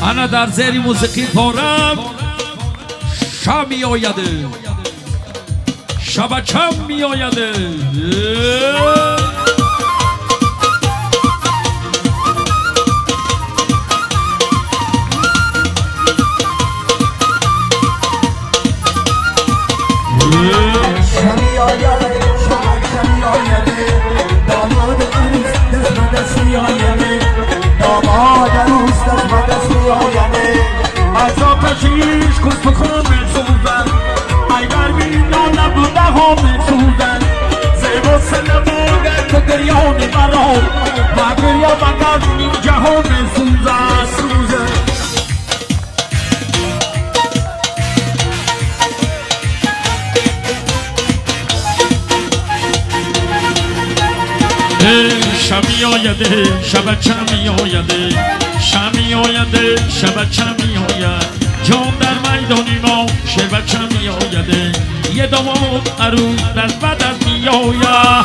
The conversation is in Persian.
انا در زیر موسیقی پارم شب می آیده شب چم می آیده کشیش کس بخونه سوزن اگر بینا نبوده همه سوزن زیبا سنمونه تو گریانی مرا و گریا مگر این جهان سوزن سوزن شمی آیده شب چمی آیده شمی آیده شب چمی آید جان در میدانی ما شب چمی آیده یه دوام عروس دست به دست می آید